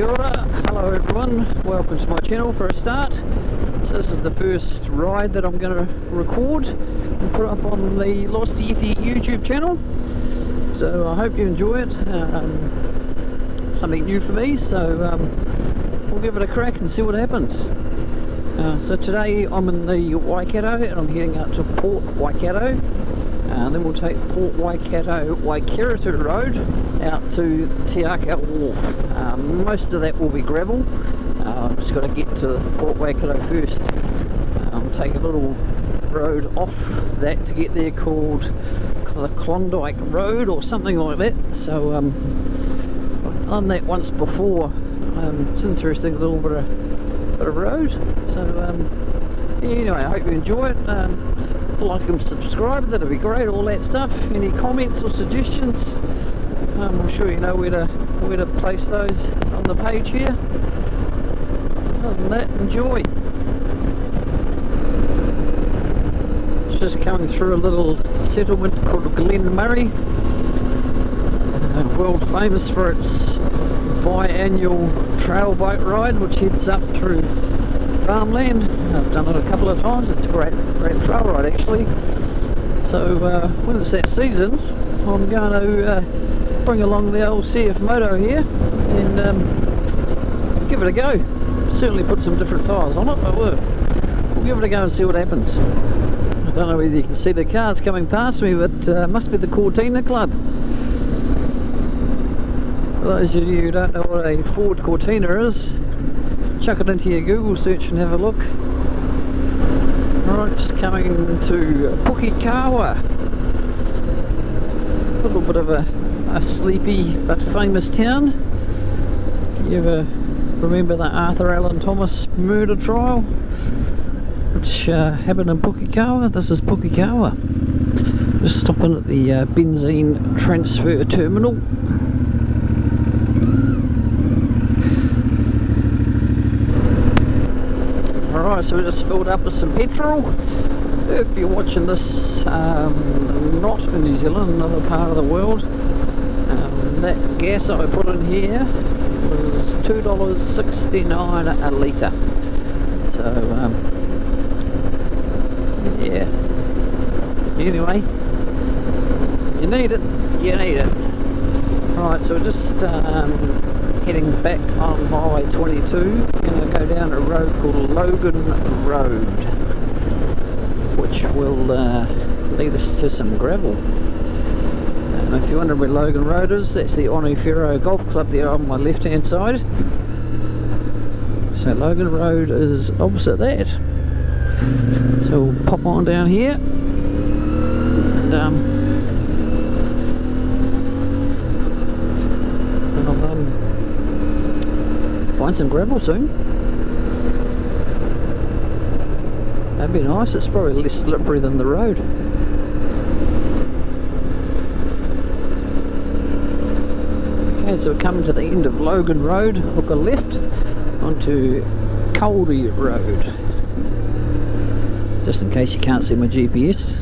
Kia ora, hello everyone, welcome to my channel for a start. So this is the first ride that I'm going to record and put up on the Lost Yeti YouTube channel. So I hope you enjoy it, something new for me, so we'll give it a crack and see what happens. So today I'm in the Waikato and I'm heading out to Port Waikato. Then we'll take Port Waikato Waikato Road out to Te Aka Wharf. Most of that will be gravel. I've just got to get to Port Waikato first. Take a little road off that to get there called the Klondike Road or something like that. So I've done that once before. It's interesting, a little bit of road. So anyway, I hope you enjoy it. Like and subscribe, that'd be great, all that stuff. Any comments or suggestions, I'm sure you know where to place those on the page here. Other than that, enjoy. It's just coming through a little settlement called Glen Murray, world famous for its biannual trail bike ride which heads up through farmland. I've done it a couple of times. It's a great trail ride actually. So when it's that season, I'm going to bring along the old CFMoto here and give it a go. Certainly put some different tyres on it, but we'll give it a go and see what happens. I don't know whether you can see the cars coming past me, but must be the Cortina Club. For those of you who don't know what a Ford Cortina is, chuck it into your Google search and have a look. Alright, just coming to Pukekawa. A little bit of a sleepy but famous town. If you ever remember the Arthur Allen Thomas murder trial, which happened in Pukekawa, this is Pukekawa. Just stopping at the benzene transfer terminal. Alright, so we just filled up with some petrol. If you're watching this not in New Zealand, another part of the world, that gas I put in here was $2.69 a litre. So yeah, anyway, you need it. Right, so we're just heading back on Highway 22. Going to go down a road called Logan Road, which will lead us to some gravel. If you're wondering where Logan Road is, that's the Onifero Golf Club there on my left hand side. So Logan Road is opposite that. So we'll pop on down here and I'll find some gravel soon. That'd be nice. It's probably less slippery than the road. Okay, so we're coming to the end of Logan Road. Hook a left onto Caldy Road. Just in case you can't see my GPS.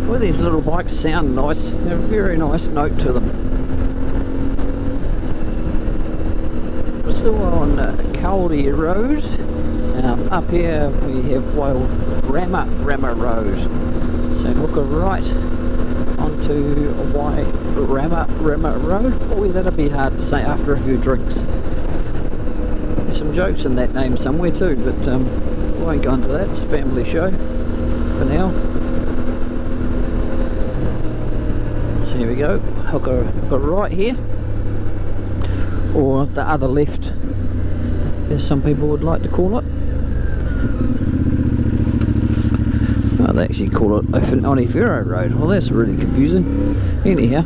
Well, these little bikes sound nice. They have a very nice note to them. We're still on Caldy Road. Up here we have Rama Road. So hook a right onto Rama Road. Boy, that'll be hard to say after a few drinks. There's some jokes in that name somewhere too, but we won't go into that. It's a family show for now. So here we go. Hook a right here, or the other left, as some people would like to call it. Oh, they actually call it Onifero Road. Well, that's really confusing. Anyhow,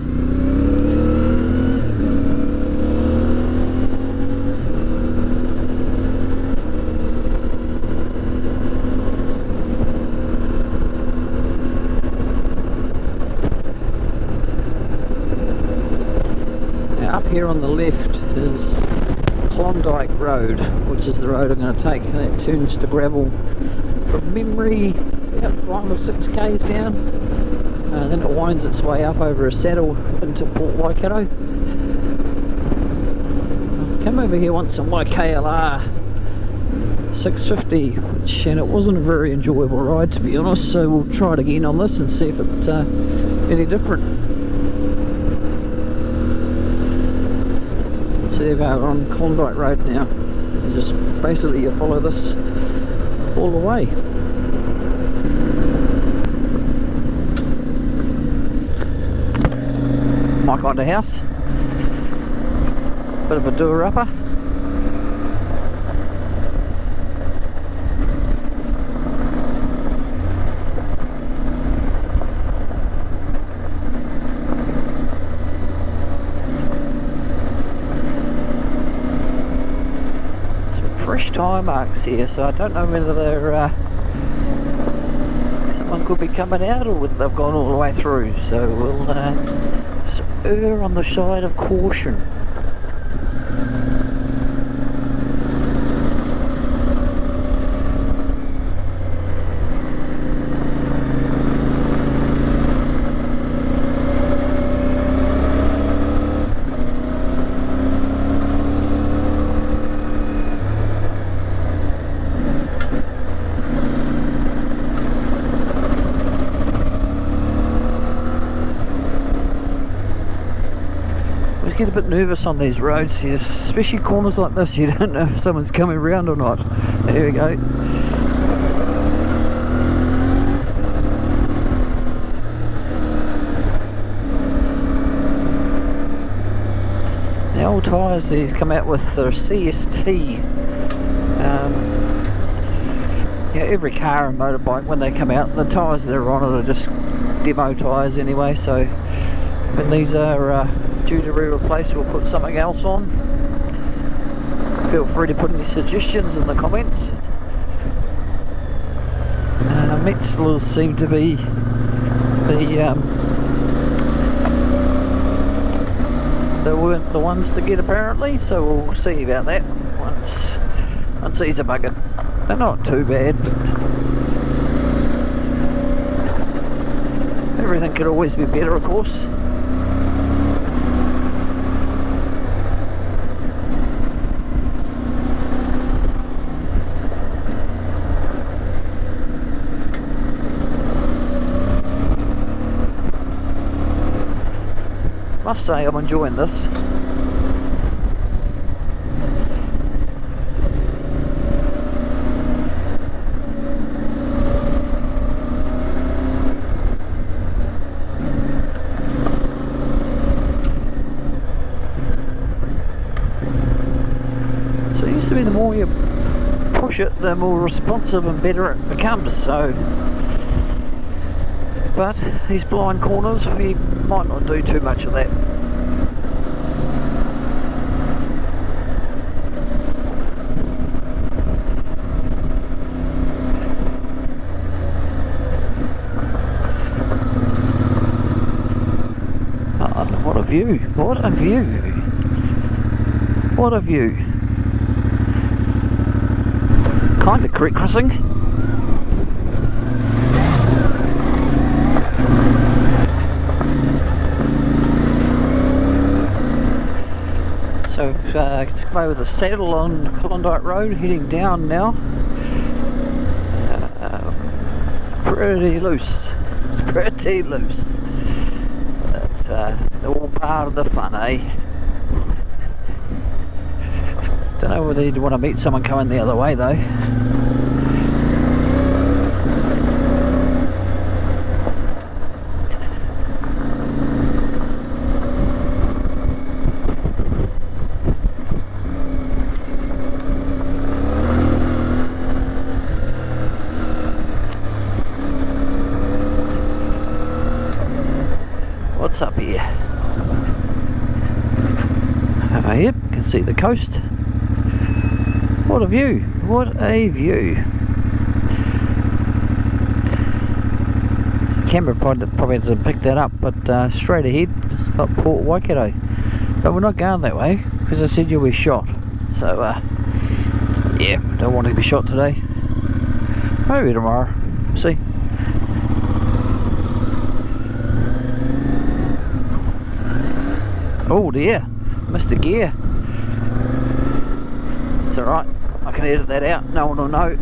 now up here on the left is Klondike Road, which is the road I'm going to take. That turns to gravel from memory about 5 or 6 k's down. then it winds its way up over a saddle into Port Waikato. Came over here once on my KLR 650, and it wasn't a very enjoyable ride, to be honest, so we'll try it again on this and see if it's any different. So there we go, we're on Klondike Road now. You just basically you follow this all the way. My kind of house. Bit of a doer-upper. Fresh tyre marks here, so I don't know whether they're someone could be coming out or whether they've gone all the way through, so we'll just err on the side of caution. Get a bit nervous on these roads here, especially corners like this. You don't know if someone's coming around or not. There we go. The old tyres these come out with are CST. Yeah, every car and motorbike when they come out, the tyres that are on it are just demo tyres anyway, so when these are due to re-replace, we'll put something else on. Feel free to put any suggestions in the comments. Metzlers seem to be they weren't the ones to get apparently, so we'll see about that once these are buggered. They're not too bad, but everything could always be better, of course. Must say I'm enjoying this. So it used to be the more you push it, the more responsive and better it becomes, so but these blind corners, we might not do too much of that. Oh, what a view, what a view, what a view. Kind of creek crossing. So just come over the saddle on Klondike Road, heading down now. Pretty loose. It's pretty loose. But, it's all part of the fun, eh? Don't know whether you'd want to meet someone coming the other way though. What's up here? Over here, you can see the coast. What a view! What a view! The camera probably hasn't picked that up, but straight ahead, it's got Port Waikato. But we're not going that way because I said you'll be shot. So, yeah, don't want to be shot today. Maybe tomorrow. See. Oh dear, missed a gear. It's alright, I can edit that out, no one will know.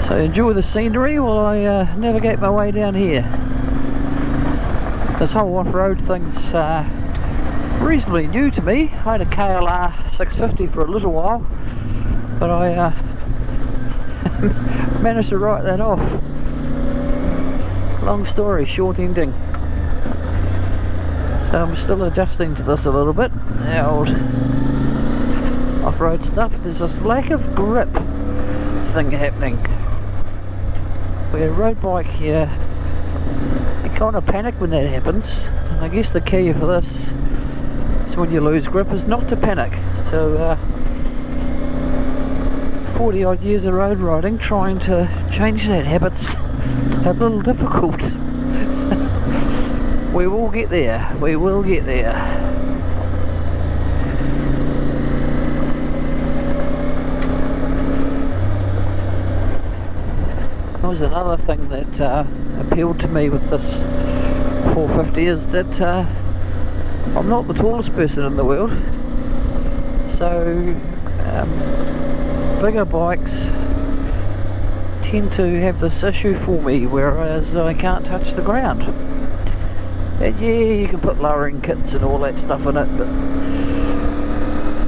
So enjoy the scenery while I navigate my way down here. This whole off-road thing's reasonably new to me. I had a KLR 650 for a little while, but I managed to write that off. Long story, short ending. So I'm still adjusting to this a little bit. The old off-road stuff. There's this lack of grip thing happening. Where a road bike here, you kind of panic when that happens. And I guess the key for this is when you lose grip is not to panic. So 40 odd years of road riding, trying to change that habit's a little difficult. We will get there, we will get there. That was another thing that appealed to me with this 450 is that I'm not the tallest person in the world, so bigger bikes tend to have this issue for me, whereas I can't touch the ground. And yeah, you can put lowering kits and all that stuff in it, but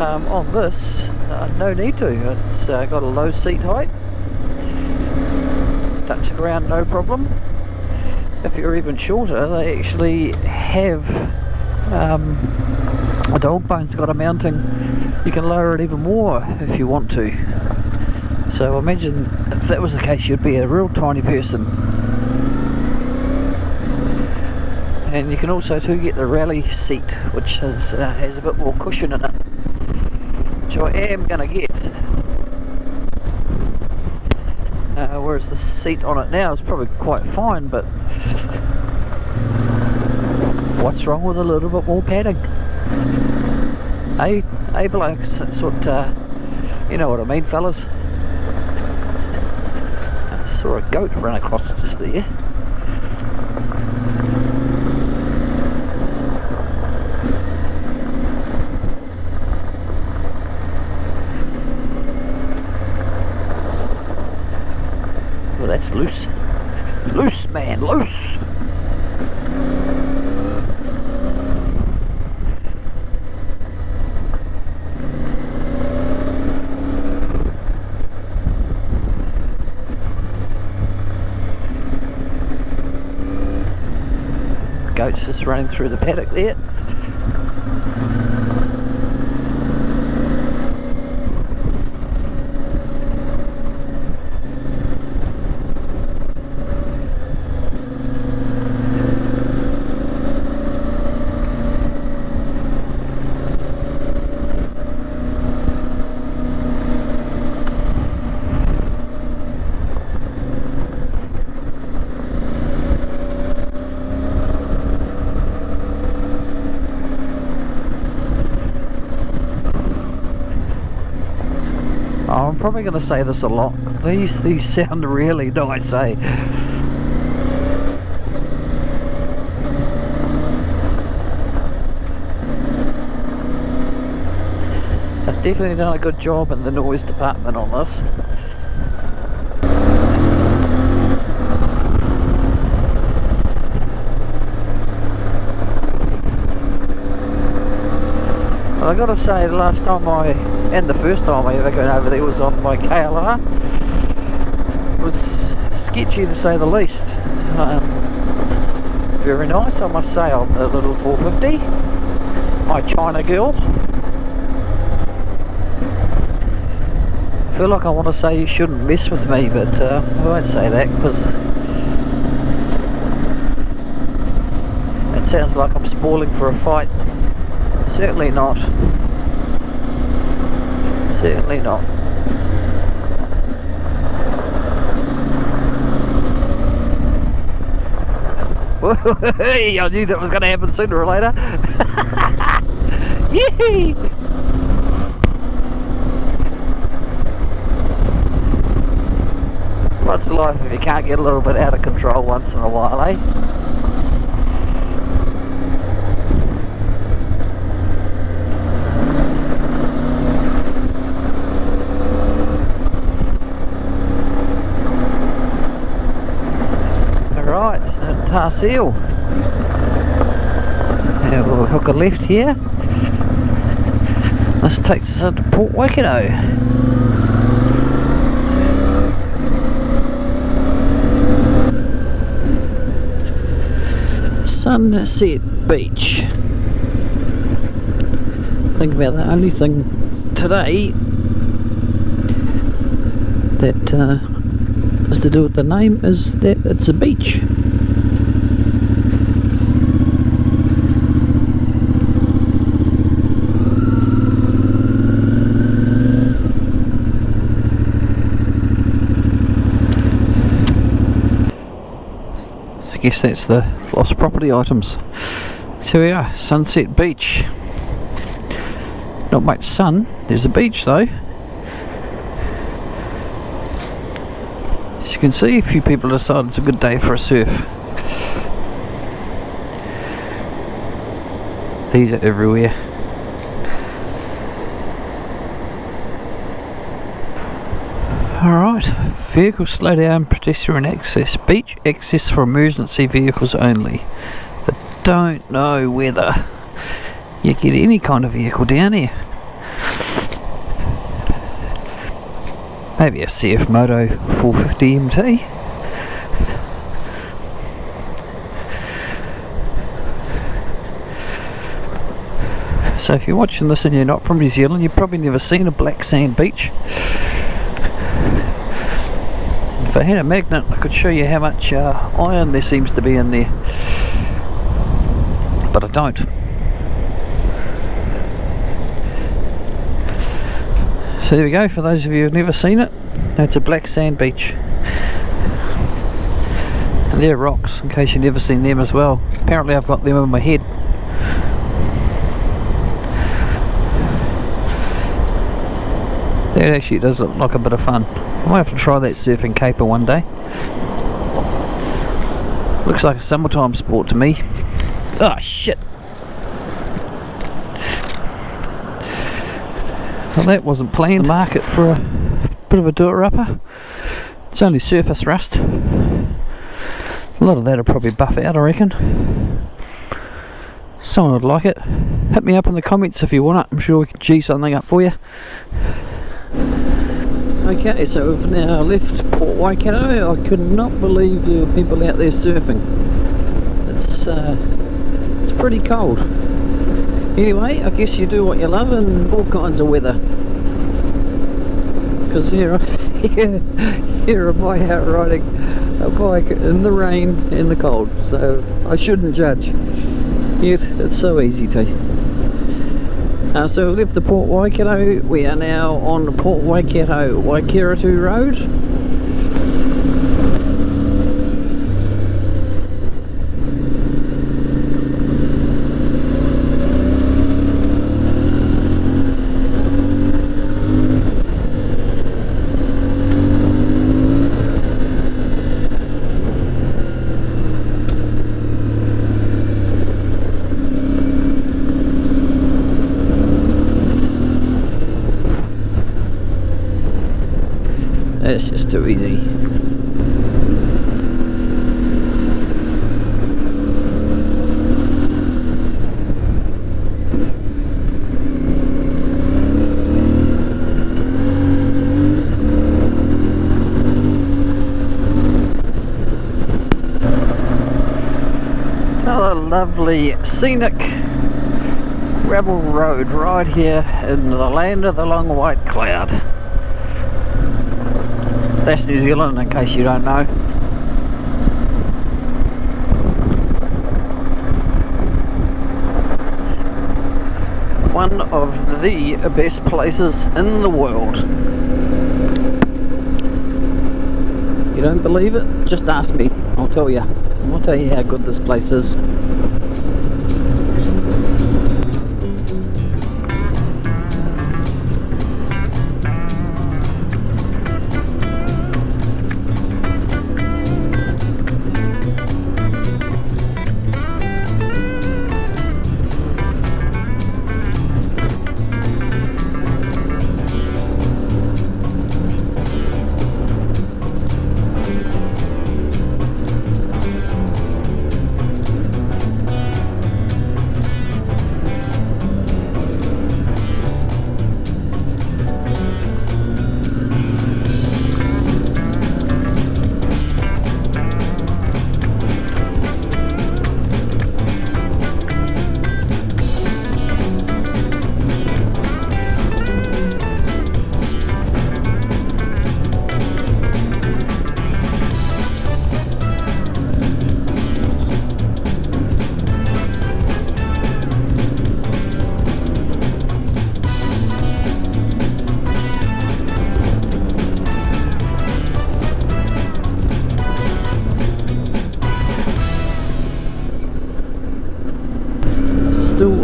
on this, no need to. It's got a low seat height, touch the ground no problem. If you're even shorter, they actually have a dog bone's got a mounting. You can lower it even more if you want to. So imagine if that was the case, you'd be a real tiny person. And you can also too get the rally seat, which has a bit more cushion in it, which I am going to get. Whereas the seat on it now is probably quite fine, but what's wrong with a little bit more padding? Hey blokes, that's what, you know what I mean, fellas. I saw a goat run across just there. Well, that's loose. Loose, man, loose! Goat's just running through the paddock there. I'm probably going to say this a lot. These sound really nice, eh? They've definitely done a good job in the noise department on this. Well, I gotta say, the last time and the first time I ever got over there was on my KLR. It was sketchy to say the least. Very nice, I must say, on the little 450. My China girl. I feel like I want to say you shouldn't mess with me, but I won't say that because it sounds like I'm spoiling for a fight. Certainly not. Certainly not. I knew that was going to happen sooner or later. Yee! what's life if you can't get a little bit out of control once in a while, eh? Alright, so Tarsil. And we'll hook a left here. This takes us into Port Waikato. Sunset Beach. Think about the only thing today that is to do with the name is that it's a beach. I guess that's the lost property items. So we are, Sunset Beach. Not much sun, there's a beach though. As you can see, a few people decided it's a good day for a surf. These are everywhere. Alright, vehicle slow down, pedestrian access, beach access for emergency vehicles only. But don't know whether you get any kind of vehicle down here. Maybe a CFMoto 450MT. So if you're watching this and you're not from New Zealand, you've probably never seen a black sand beach. If I had a magnet, I could show you how much iron there seems to be in there, but I don't. So there we go, for those of you who've never seen it, it's a black sand beach. And they're rocks, in case you've never seen them as well. Apparently I've got them in my head. That actually does look like a bit of fun. I might have to try that surfing caper one day. Looks like a summertime sport to me. Oh shit! Well, that wasn't planned. The market for a bit of a doer-upper. It's only surface rust. A lot of that will probably buff out, I reckon. Someone would like it. Hit me up in the comments if you want it. I'm sure we can G something up for you. Okay, so we've now left Port Waikato. I could not believe there were people out there surfing. It's pretty cold. Anyway, I guess you do what you love in all kinds of weather. Because here am I out riding a bike in the rain and the cold, so I shouldn't judge. Yet it's so easy to. So we left the Port Waikato. We are now on the Port Waikato Waikato Road. It's just too easy. Another lovely scenic gravel road right here in the land of the long white cloud. That's New Zealand, in case you don't know. One of the best places in the world. You don't believe it? Just ask me. I'll tell you. I'll tell you how good this place is.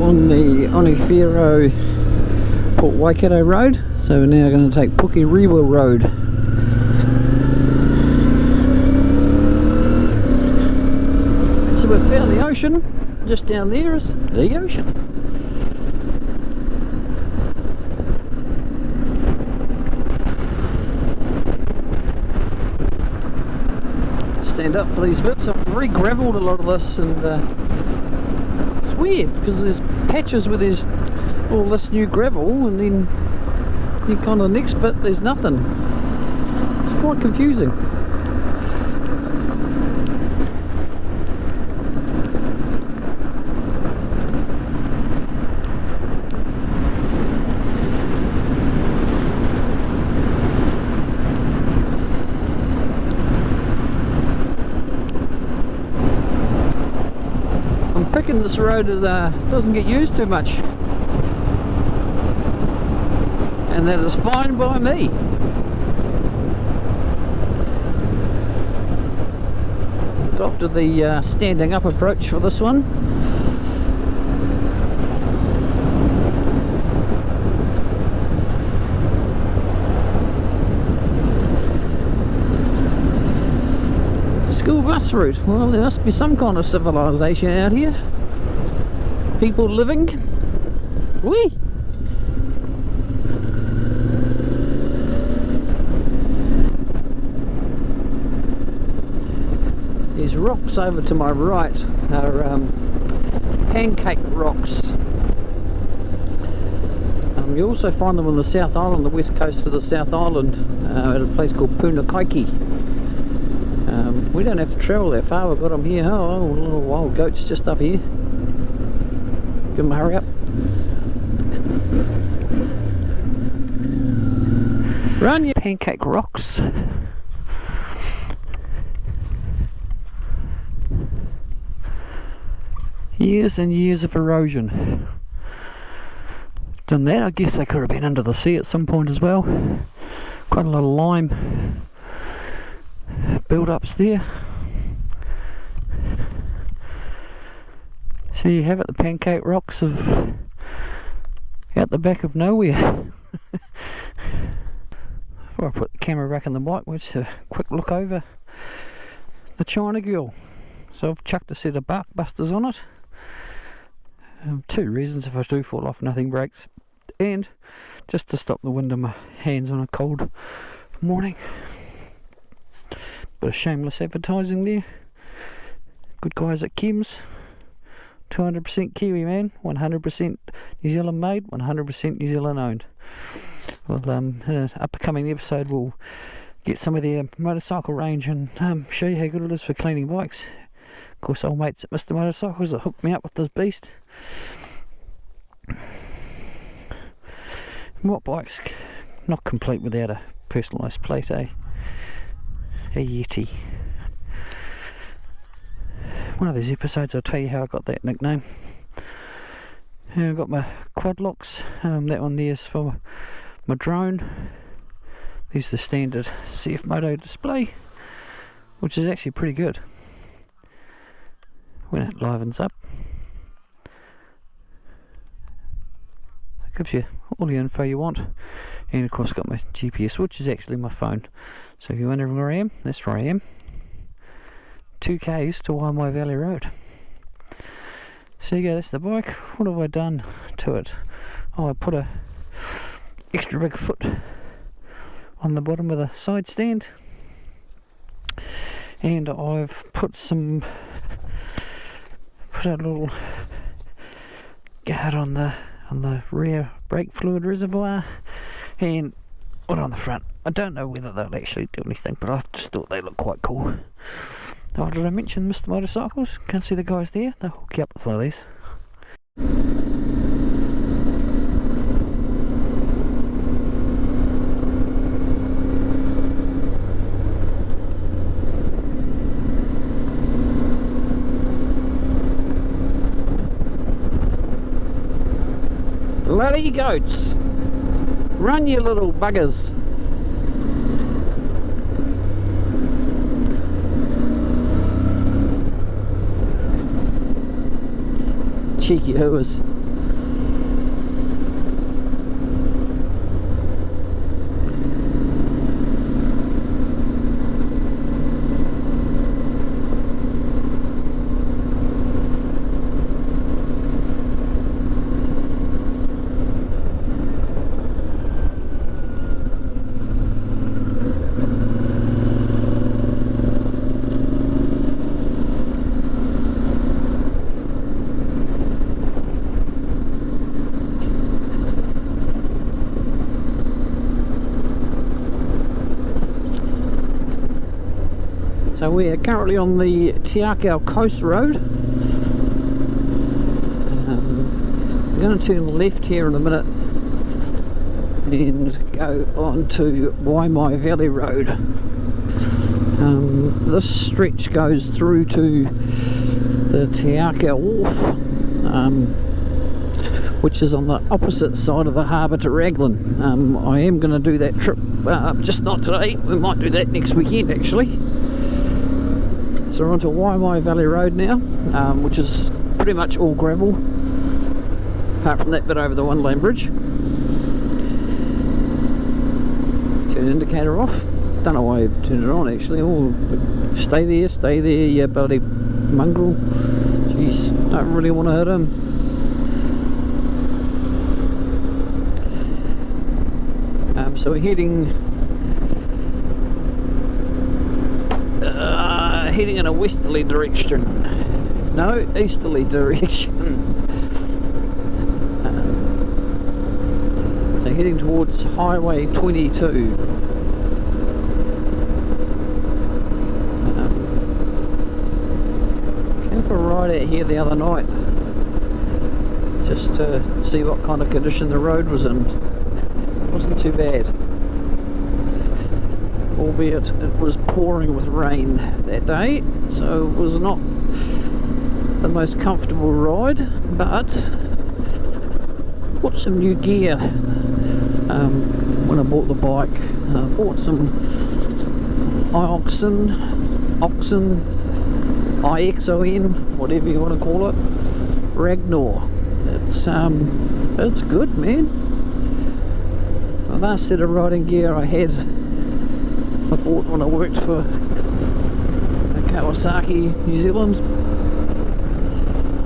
on the Onefero Port Waikato road, so we're now going to take Pukerewa road. And so we've found the ocean. Just down there is the ocean. Stand up for these bits. I've re-gravelled a lot of this, and it's weird because there's patches where there's all this new gravel, and then you kind of next bit there's nothing. It's quite confusing. Picking this road is doesn't get used too much, and that is fine by me. Adopted the standing up approach for this one. School bus route. Well, there must be some kind of civilization out here. People living. Whee! These rocks over to my right are pancake rocks. You also find them on the South Island, the west coast of the South Island, at a place called Punakaiki. We don't have to travel that far, we've got them here. Oh, little wild goats just up here. Give them a hurry up. Run, you pancake rocks. Years and years of erosion. Done that, I guess they could have been under the sea at some point as well. Quite a lot of lime build-ups there. So you have it, the pancake rocks of out the back of nowhere. Before I put the camera back on the bike, we'll just have a quick look over the China Girl. So I've chucked a set of bark busters on it. Two reasons: if I do fall off, nothing breaks, and just to stop the wind in my hands on a cold morning. Bit of shameless advertising there. Good guys at Chemz. 200% Kiwi man, 100% New Zealand made, 100% New Zealand owned. Well, in an upcoming episode we'll get some of their motorcycle range and show you how good it is for cleaning bikes. Of course, old mates at Mr. Motorcycles that hooked me up with this beast. What bike's not complete without a personalised plate, eh? A Yeti. One of these episodes I'll tell you how I got that nickname. I've got my quad locks. That one there is for my drone. These are the standard CFMoto display, which is actually pretty good when it livens up. It gives you all the info you want, and of course got my GPS, which is actually my phone. So if you're wondering where I am, that's where I am. 2 k's to Waimai Valley Road. So you go, that's the bike. What have I done to it? Oh, I put a extra big foot on the bottom of the side stand, and I've put a little guard on the rear brake fluid reservoir, and one on the front. I don't know whether they'll actually do anything, but I just thought they look quite cool. Oh, did I mention Mr. Motorcycles? Can't see the guys there. They'll hook you up with one of these. Bloody goats! Run, you little buggers! Cheeky hooers. So we are currently on the Te Akau Coast Road. We're going to turn left here in a minute and go on to Waimai Valley Road. This stretch goes through to the Te Akau Wharf, which is on the opposite side of the harbour to Raglan. I am going to do that trip, just not today. We might do that next weekend actually. So we're on to Waimai Valley Road now, which is pretty much all gravel, apart from that bit over the one-lane bridge. Turn the indicator off. Don't know why I turned it on actually. Oh, stay there, you bloody mongrel. Jeez, don't really want to hurt him. So we're heading in a westerly direction. No, easterly direction. So heading towards Highway 22. Came for a ride out here the other night, just to see what kind of condition the road was in. Wasn't too bad, albeit it was pouring with rain that day, so it was not the most comfortable ride, but bought some new gear when I bought the bike. Bought some IXON, whatever you want to call it, Ragnar. It's good, man. The last set of riding gear I bought when I worked for Kawasaki, New Zealand,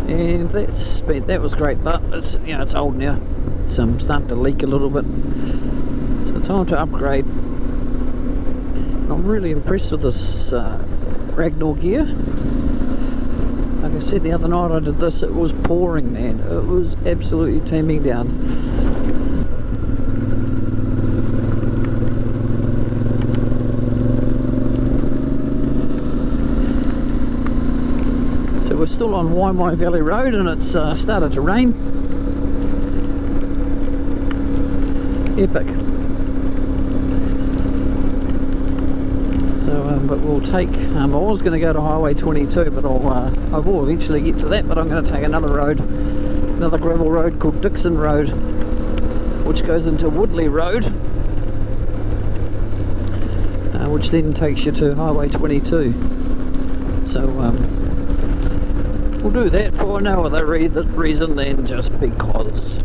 and that was great, but it's it's old now. It's starting to leak a little bit, so time to upgrade. And I'm really impressed with this Ragnar gear. Like I said the other night I did this, it was pouring, man. It was absolutely taming down. We're still on Waimai Valley Road and it's started to rain. Epic. So, but we'll take, I was going to go to Highway 22, but I will eventually get to that, but I'm going to take another road, another gravel road called Dixon Road, which goes into Woodley Road, which then takes you to Highway 22. So, we'll do that for no other reason than just because.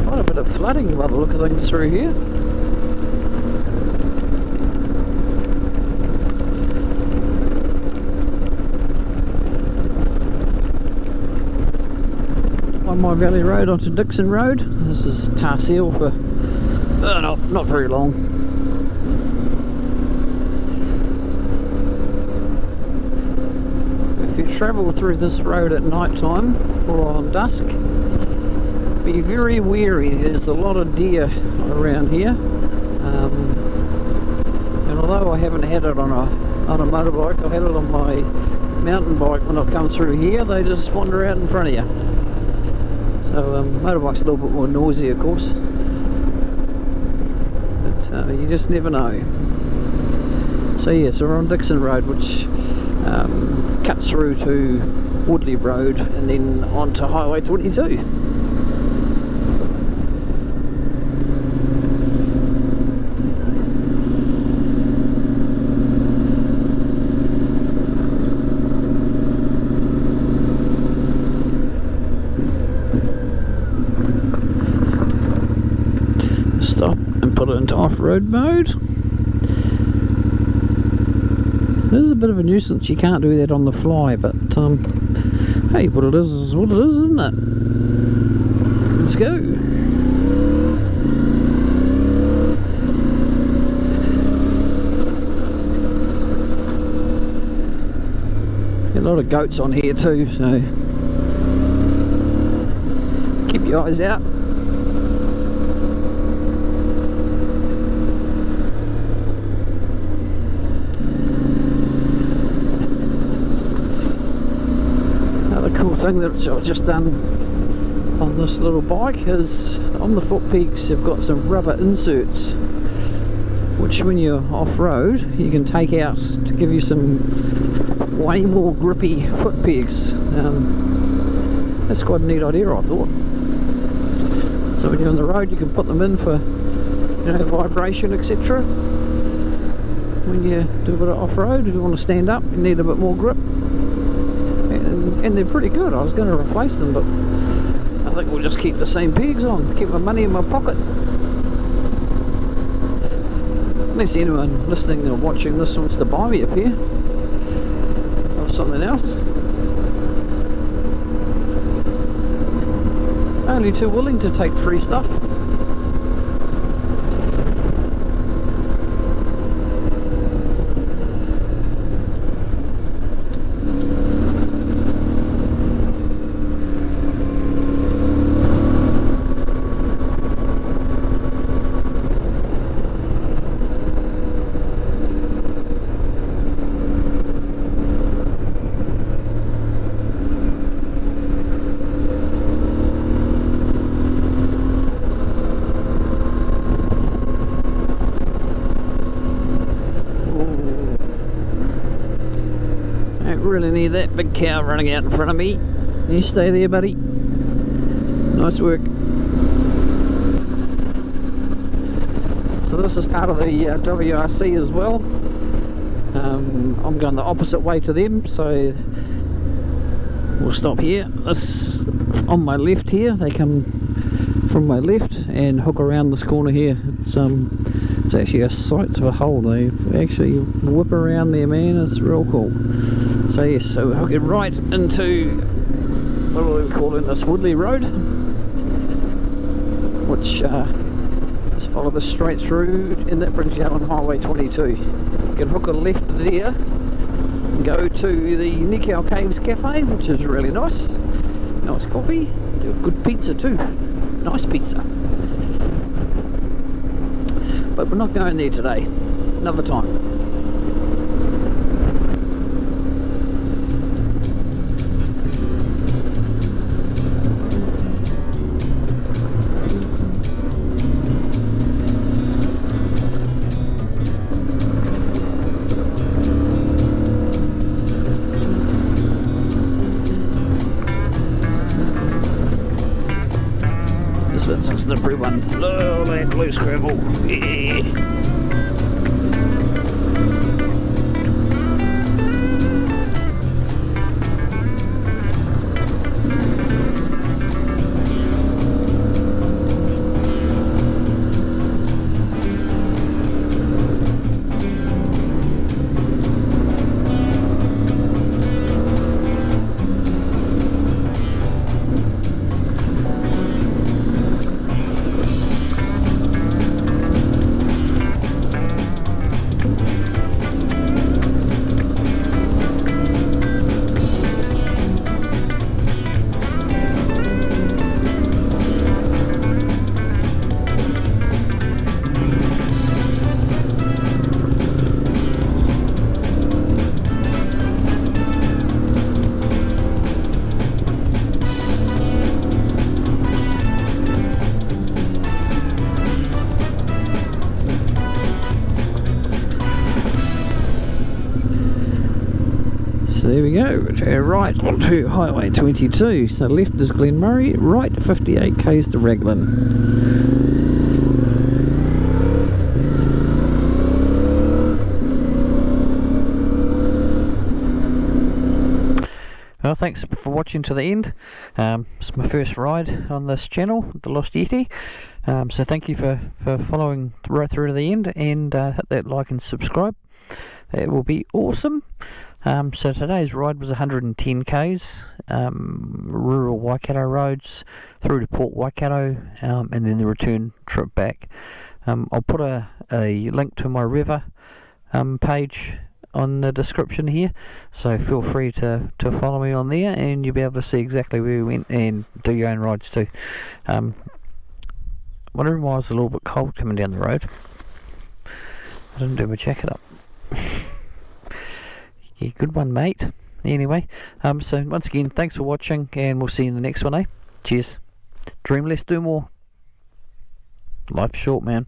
Quite a bit of flooding by the look of things through here. Waimai Valley Road onto Dixon Road. This is Tarseel for not very long. If you travel through this road at night time or on dusk, be very wary. There's a lot of deer around here, and although I haven't had it on a motorbike, I've had it on my mountain bike. When I've come through here, they just wander out in front of you. So motorbike's a little bit more noisy, of course, but you just never know. So yeah, so we're on Dixon Road, which cuts through to Woodley Road and then on to Highway 22. Stop and put it into off-road mode. It is a bit of a nuisance, you can't do that on the fly, but hey, what it is what it is, isn't it? Let's go. A lot of goats on here too, so the eyes out. Another cool thing that I've just done on this little bike is on the foot pegs you've got some rubber inserts, which when you're off-road you can take out to give you some way more grippy foot pegs. That's quite a neat idea, I thought. So when you're on the road you can put them in for, you know, vibration, etc. When you do a bit of off-road, if you want to stand up you need a bit more grip, and they're pretty good. I was going to replace them, but I think we'll just keep the same pegs on, keep my money in my pocket. Unless anyone listening or watching this wants to buy me a pair of something else. Only too willing to take free stuff. Really need that big cow running out in front of me. You stay there, buddy. Nice work. So this is part of the WRC as well. I'm going the opposite way to them, so we'll stop here. This on my left here, they come from my left and hook around this corner here. It's actually a sight to behold. They actually whip around there, man. It's real cool. So yes, so we're hooking right into, what do we call it, this Woodley Road, which just follow this straight through, and that brings you out on Highway 22. You can hook a left there and go to the Nikau Caves Cafe, which is really nice. Nice coffee, do a good pizza too. Nice pizza. But we're not going there today, another time. This bit's a slippery one. Oh, that loose gravel. Yeah. So there we go, right onto Highway 22. So left is Glen Murray, right 58 k's to Raglan. Well, thanks for watching to the end. It's my first ride on this channel, the Lost Yeti. So thank you for following right through to the end, and hit that like and subscribe. That will be awesome. So today's ride was 110 k's, rural Waikato roads through to Port Waikato, and then the return trip back. I'll put a link to my Rever page on the description here, so feel free to follow me on there, and you'll be able to see exactly where we went and do your own rides too. Wondering why it's a little bit cold coming down the road. I didn't do my jacket up. Yeah, good one, mate. Anyway, so once again, thanks for watching, and we'll see you in the next one, eh? Cheers. Dream less, do more. Life's short, man.